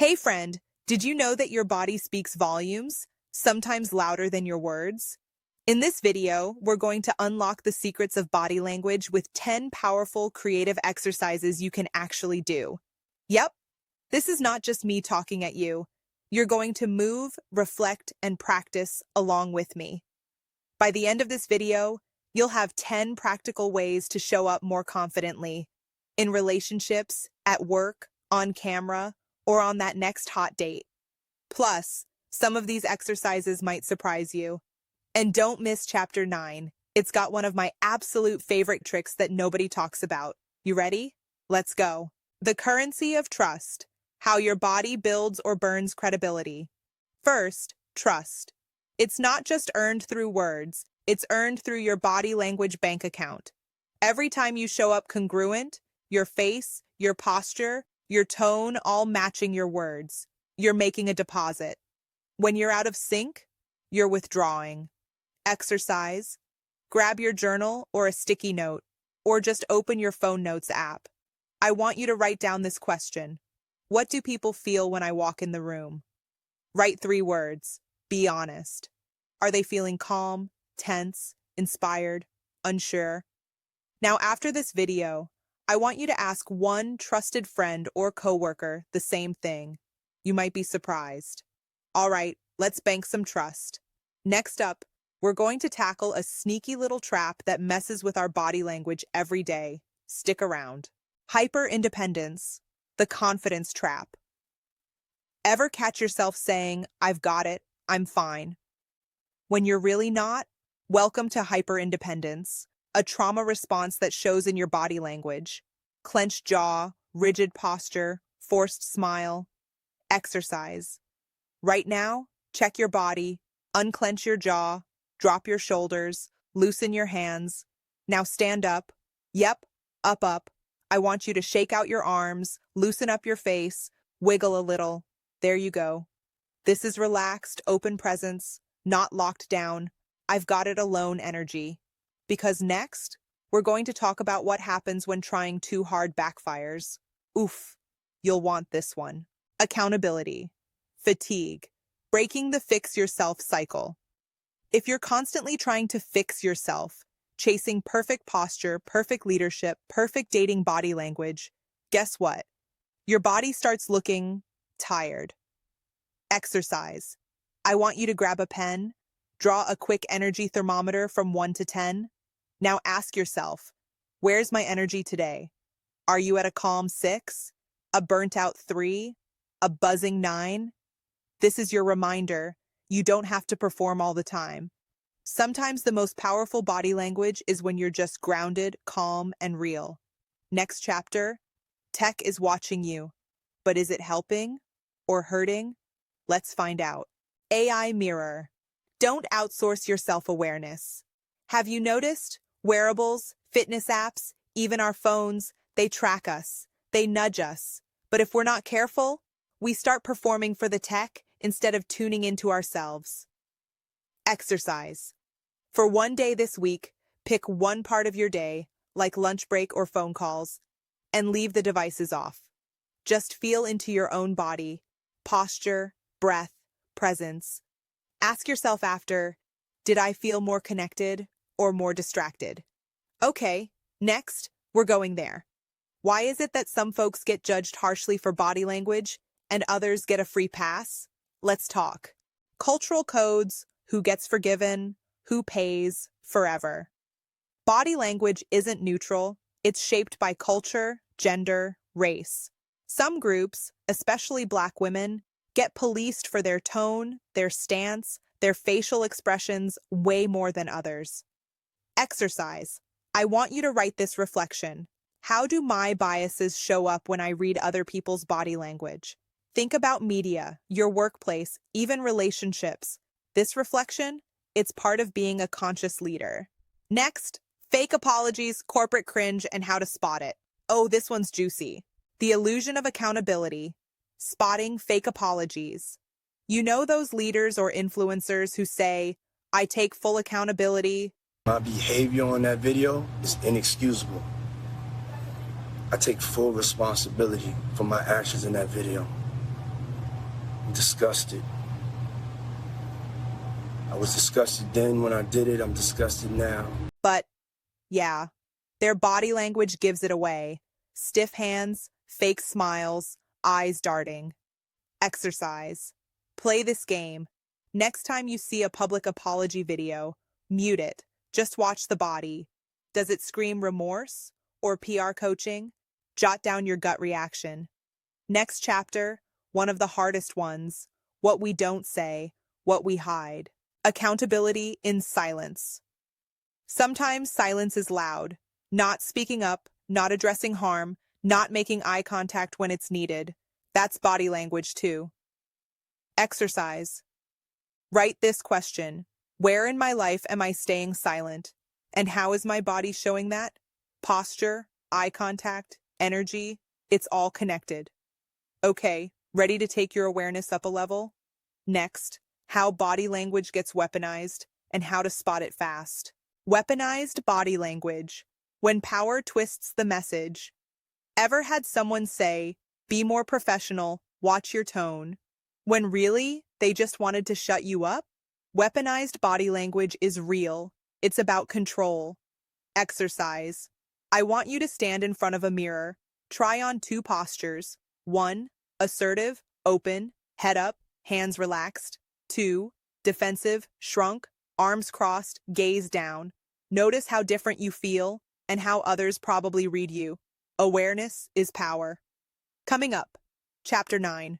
Hey friend, did you know that your body speaks volumes, sometimes louder than your words? In this video, we're going to unlock the secrets of body language with 10 powerful creative exercises you can actually do. Yep, this is not just me talking at you. You're going to move, reflect, and practice along with me. By the end of this video, you'll have 10 practical ways to show up more confidently in relationships, at work, on camera, or on that next hot date. Plus, some of these exercises might surprise you. And don't miss Chapter 9. It's got one of my absolute favorite tricks that nobody talks about. You ready? Let's go. The currency of trust. How your body builds or burns credibility. First, trust. It's not just earned through words, it's earned through your body language bank account. Every time you show up congruent, your face, your posture, your tone all matching your words, you're making a deposit. When you're out of sync, you're withdrawing. Exercise. Grab your journal or a sticky note, or just open your phone notes app. I want you to write down this question. What do people feel when I walk in the room? Write 3 words. Be honest. Are they feeling calm, tense, inspired, unsure? Now, after this video, I want you to ask one trusted friend or coworker the same thing. You might be surprised. All right, let's bank some trust. Next up, we're going to tackle a sneaky little trap that messes with our body language every day. Stick around. Hyper-independence, the confidence trap. Ever catch yourself saying, "I've got it, I'm fine," when you're really not? Welcome to hyper-independence, a trauma response that shows in your body language. Clenched jaw, rigid posture, forced smile. Exercise. Right now, check your body, unclench your jaw, drop your shoulders, loosen your hands. Now stand up. Yep, up. I want you to shake out your arms, loosen up your face, wiggle a little. There you go. This is relaxed, open presence, not locked down. I've got it alone energy. Because next, we're going to talk about what happens when trying too hard backfires. Oof, you'll want this one. Accountability. Fatigue. Breaking the fix yourself cycle. If you're constantly trying to fix yourself, chasing perfect posture, perfect leadership, perfect dating body language, guess what? Your body starts looking tired. Exercise. I want you to grab a pen, draw a quick energy thermometer from 1 to 10. Now ask yourself, where's my energy today? Are you at a calm 6, a burnt-out 3, a buzzing 9? This is your reminder. You don't have to perform all the time. Sometimes the most powerful body language is when you're just grounded, calm, and real. Next chapter, tech is watching you. But is it helping or hurting? Let's find out. AI mirror. Don't outsource your self-awareness. Have you noticed? Wearables, fitness apps, even our phones, they track us, they nudge us. But if we're not careful, we start performing for the tech instead of tuning into ourselves. Exercise. For one day this week, pick one part of your day, like lunch break or phone calls, and leave the devices off. Just feel into your own body, posture, breath, presence. Ask yourself after, did I feel more connected or more distracted? Okay, next, we're going there. Why is it that some folks get judged harshly for body language and others get a free pass? Let's talk. Cultural codes, who gets forgiven, who pays, forever. Body language isn't neutral. It's shaped by culture, gender, race. Some groups, especially Black women, get policed for their tone, their stance, their facial expressions way more than others. Exercise. I want you to write this reflection. How do my biases show up when I read other people's body language? Think about media, your workplace, even relationships. This reflection, it's part of being a conscious leader. Next, fake apologies, corporate cringe, and how to spot it. Oh, this one's juicy. The illusion of accountability. Spotting fake apologies. You know those leaders or influencers who say, I take full accountability. My behavior on that video is inexcusable. I take full responsibility for my actions in that video. I'm disgusted. I was disgusted then when I did it. I'm disgusted now. But, yeah, their body language gives it away. Stiff hands, fake smiles, eyes darting. Exercise. Play this game. Next time you see a public apology video, mute it. Just watch the body. Does it scream remorse or PR coaching? Jot down your gut reaction. Next chapter, one of the hardest ones. What we don't say, what we hide. Accountability in silence. Sometimes silence is loud. Not speaking up, not addressing harm, not making eye contact when it's needed. That's body language too. Exercise. Write this question. Where in my life am I staying silent? And how is my body showing that? Posture, eye contact, energy, it's all connected. Okay, ready to take your awareness up a level? Next, how body language gets weaponized and how to spot it fast. Weaponized body language. When power twists the message. Ever had someone say, be more professional, watch your tone, when really they just wanted to shut you up? Weaponized body language is real. It's about control. Exercise. I want you to stand in front of a mirror. Try on 2 postures. 1, assertive, open, head up, hands relaxed. 2, defensive, shrunk, arms crossed, gaze down. Notice how different you feel and how others probably read you. Awareness is power. Coming up, Chapter 9.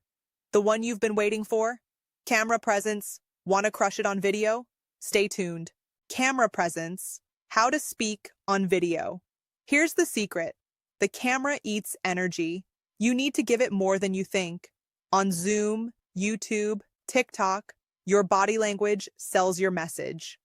The one you've been waiting for? Camera presence. Want to crush it on video? Stay tuned. Camera presence. How to speak on video. Here's the secret. The camera eats energy. You need to give it more than you think. On Zoom, YouTube, TikTok, your body language sells your message.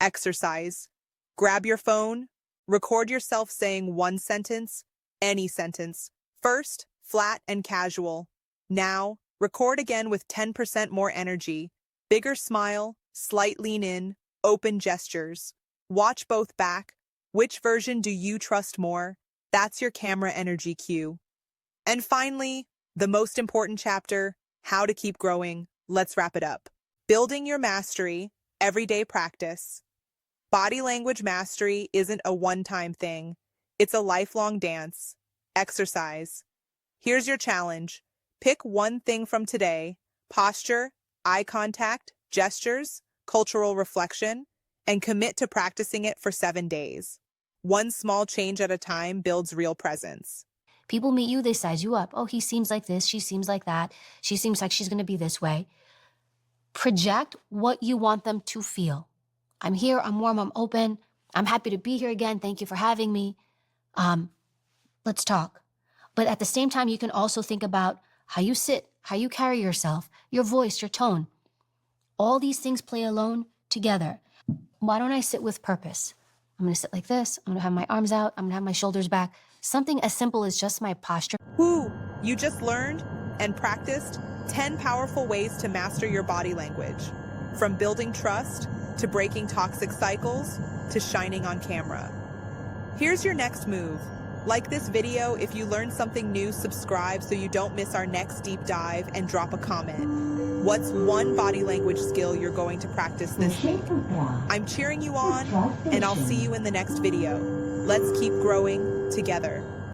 Exercise. Grab your phone. Record yourself saying 1 sentence, any sentence. First, flat and casual. Now, record again with 10% more energy. Bigger smile, slight lean in, open gestures. Watch both back. Which version do you trust more? That's your camera energy cue. And finally, the most important chapter, how to keep growing. Let's wrap it up. Building your mastery, everyday practice. Body language mastery isn't a one-time thing. It's a lifelong dance. Exercise. Here's your challenge. Pick one thing from today: posture, eye contact, gestures, cultural reflection, and commit to practicing it for 7 days. One small change at a time builds real presence. People meet you, they size you up. Oh, he seems like this, she seems like that. She seems like she's going to be this way. Project what you want them to feel. I'm here, I'm warm, I'm open. I'm happy to be here again. Thank you for having me. Let's talk. But at the same time, you can also think about how you sit, how you carry yourself, your voice, your tone. All these things play alone together. Why don't I sit with purpose? I'm going to sit like this. I'm going to have my arms out. I'm going to have my shoulders back. Something as simple as just my posture. Woo! You just learned and practiced 10 powerful ways to master your body language. From building trust, to breaking toxic cycles, to shining on camera. Here's your next move. Like this video if you learned something new, subscribe so you don't miss our next deep dive, and drop a comment. What's one body language skill you're going to practice this week? I'm cheering you on, and I'll see you in the next video. Let's keep growing together.